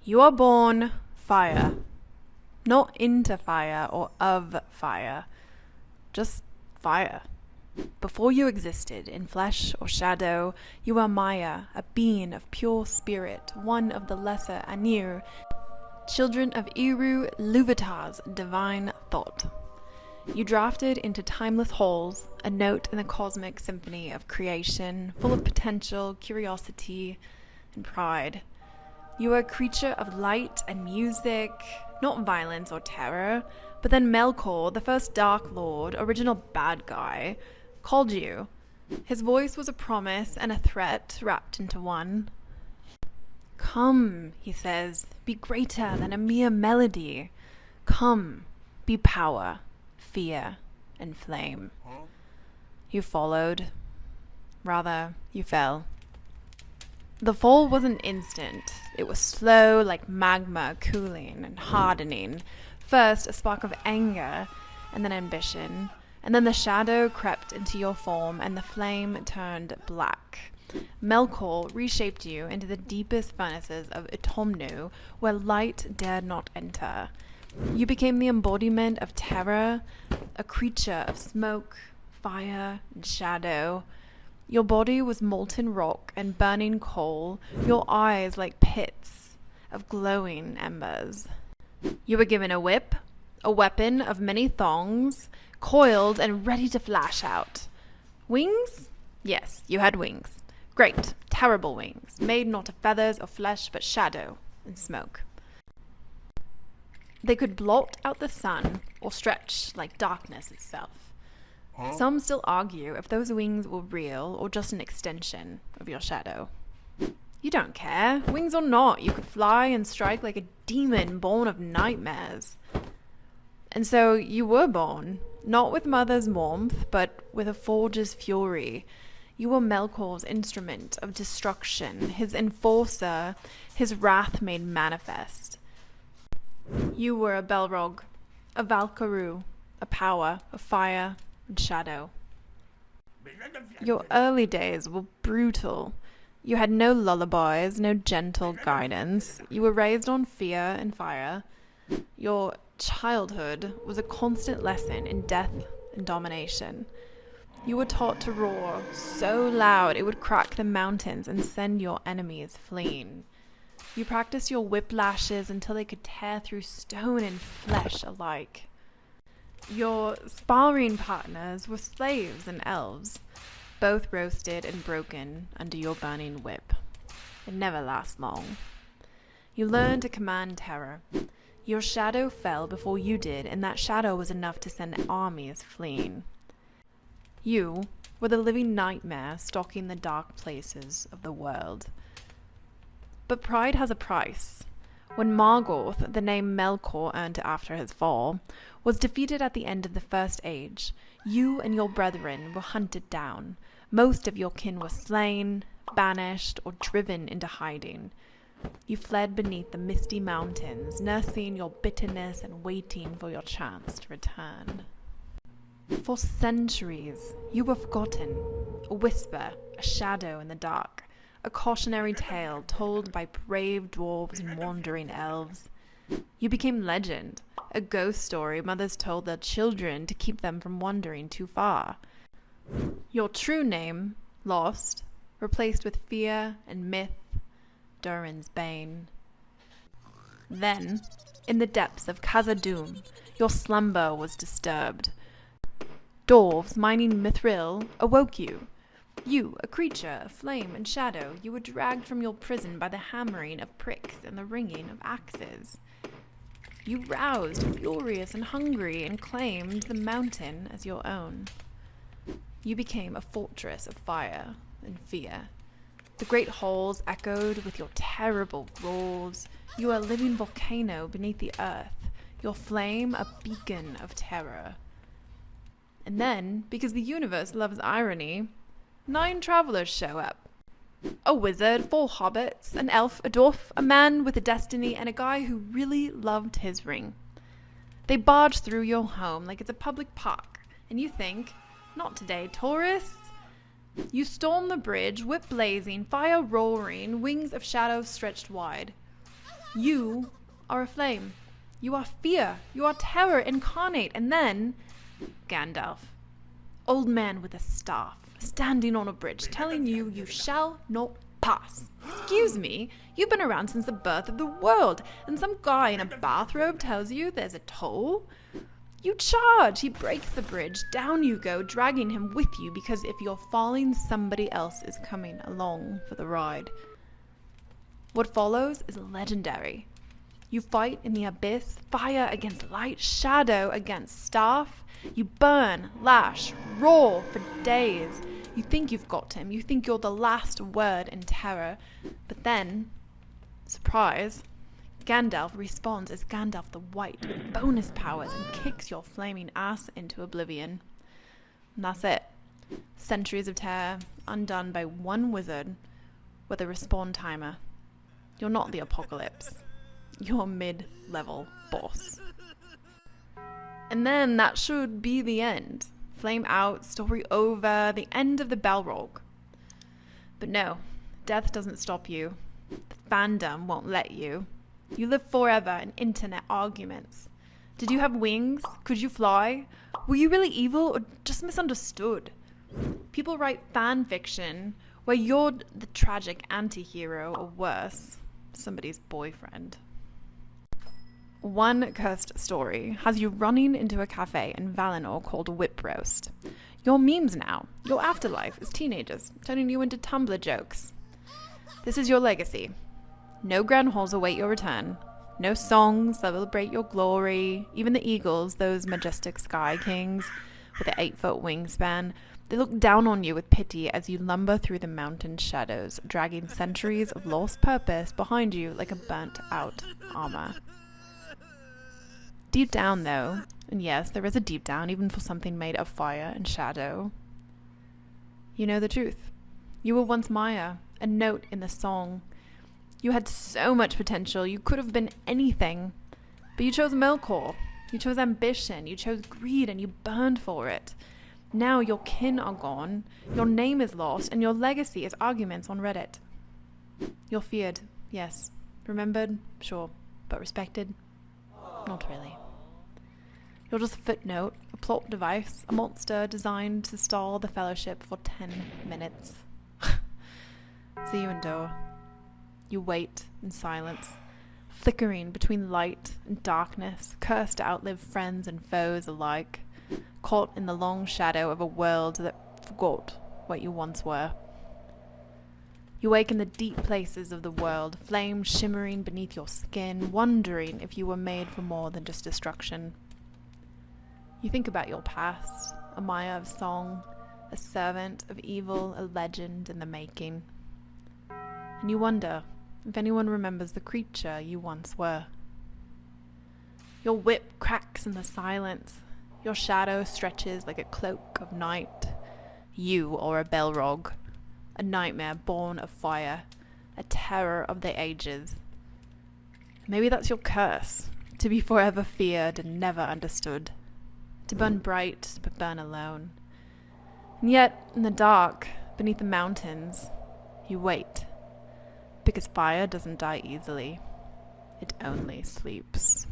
You are born fire, not into fire or of fire, just fire. Before you existed in flesh or shadow, you are Maya, a being of pure spirit, one of the lesser Anir, children of Iru Luvatar's divine thought. You drafted into timeless halls, a note in the cosmic symphony of creation, full of potential, curiosity, and pride. You are a creature of light and music, not violence or terror, but then Melkor, the first Dark Lord, original bad guy, called you. His voice was a promise and a threat wrapped into one. Come, he says, be greater than a mere melody. Come, be power, fear, and flame. You followed. Rather, you fell. The fall wasn't instant. It was slow, like magma cooling and hardening. First, a spark of anger, and then ambition. And then the shadow crept into your form, and the flame turned black. Melkor reshaped you into the deepest furnaces of Itomnu, where light dared not enter. You became the embodiment of terror, a creature of smoke, fire, and shadow. Your body was molten rock and burning coal, your eyes like pits of glowing embers. You were given a whip, a weapon of many thongs, coiled and ready to flash out. Wings? Yes, you had wings. Great, terrible wings, made not of feathers or flesh, but shadow and smoke. They could blot out the sun or stretch like darkness itself. Some still argue if those wings were real or just an extension of your shadow. You don't care, wings or not, you could fly and strike like a demon born of nightmares. And so you were born, not with mother's warmth, but with a forge's fury. You were Melkor's instrument of destruction, his enforcer, his wrath made manifest. You were a Balrog, a Valkyru, a power of fire and shadow. Your early days were brutal. You had no lullabies, no gentle guidance. You were raised on fear and fire. Your childhood was a constant lesson in death and domination. You were taught to roar so loud it would crack the mountains and send your enemies fleeing. You practiced your whiplashes until they could tear through stone and flesh alike. Your sparring partners were slaves and elves, both roasted and broken under your burning whip. It never lasts long. You learned to command terror. Your shadow fell before you did, and that shadow was enough to send armies fleeing. You were the living nightmare stalking the dark places of the world. But pride has a price. When Morgoth, the name Melkor earned after his fall, was defeated at the end of the First Age, you and your brethren were hunted down. Most of your kin were slain, banished, or driven into hiding. You fled beneath the misty mountains, nursing your bitterness and waiting for your chance to return. For centuries, you were forgotten, a whisper, a shadow in the dark. A cautionary tale told by brave dwarves and wandering elves. You became legend, a ghost story mothers told their children to keep them from wandering too far. Your true name, lost, replaced with fear and myth, Durin's bane. Then, in the depths of Khazad-dûm, your slumber was disturbed. Dwarves mining Mithril awoke you. You, a creature of flame and shadow, you were dragged from your prison by the hammering of pricks and the ringing of axes. You roused, furious and hungry, and claimed the mountain as your own. You became a fortress of fire and fear. The great halls echoed with your terrible roars. You are a living volcano beneath the earth, your flame a beacon of terror. And then, because the universe loves irony, 9 travelers show up. A wizard, 4 hobbits, an elf, a dwarf, a man with a destiny, and a guy who really loved his ring. They barge through your home like it's a public park, and you think, not today, tourists. You storm the bridge, whip blazing, fire roaring, wings of shadow stretched wide. You are a flame. You are fear. You are terror incarnate. And then, Gandalf, old man with a staff, standing on a bridge, telling you you shall not pass. Excuse me, you've been around since the birth of the world, and some guy in a bathrobe tells you there's a toll? You charge. He breaks the bridge. Down you go, dragging him with you, because if you're falling, somebody else is coming along for the ride. What follows is legendary. You fight in the abyss, fire against light, shadow against staff. You burn, lash, roar for days. You think you've got him. You think you're the last word in terror. But then, surprise, Gandalf responds as Gandalf the White with bonus powers and kicks your flaming ass into oblivion. And that's it. Centuries of terror undone by one wizard with a respawn timer. You're not the apocalypse. You're mid-level boss. And then that should be the end. Flame out, story over, the end of the Balrog. But no, death doesn't stop you. The fandom won't let you. You live forever in internet arguments. Did you have wings? Could you fly? Were you really evil or just misunderstood? People write fan fiction where you're the tragic anti-hero or worse, somebody's boyfriend. One cursed story has you running into a cafe in Valinor called Whip Roast. You're memes now. Your afterlife is teenagers turning you into Tumblr jokes. This is your legacy. No grand halls await your return. No songs celebrate your glory. Even the eagles, those majestic sky kings with an 8-foot wingspan, they look down on you with pity as you lumber through the mountain shadows, dragging centuries of lost purpose behind you like a burnt-out armor. Deep down, though, and yes, there is a deep down, even for something made of fire and shadow, you know the truth. You were once Maya, a note in the song. You had so much potential. You could have been anything. But you chose Melkor. You chose ambition. You chose greed, and you burned for it. Now your kin are gone. Your name is lost, and your legacy is arguments on Reddit. You're feared, yes. Remembered, sure. But respected? Not really. You're just a footnote, a plot device, a monster designed to stall the Fellowship for 10 minutes. So you endure. You wait in silence, flickering between light and darkness, cursed to outlive friends and foes alike, caught in the long shadow of a world that forgot what you once were. You wake in the deep places of the world, flame shimmering beneath your skin, wondering if you were made for more than just destruction. You think about your past, a Maya of song, a servant of evil, a legend in the making. And you wonder if anyone remembers the creature you once were. Your whip cracks in the silence. Your shadow stretches like a cloak of night. You are a Balrog, a nightmare born of fire, a terror of the ages. Maybe that's your curse, to be forever feared and never understood, to burn bright but burn alone. And yet, in the dark, beneath the mountains, you wait, because fire doesn't die easily. It only sleeps.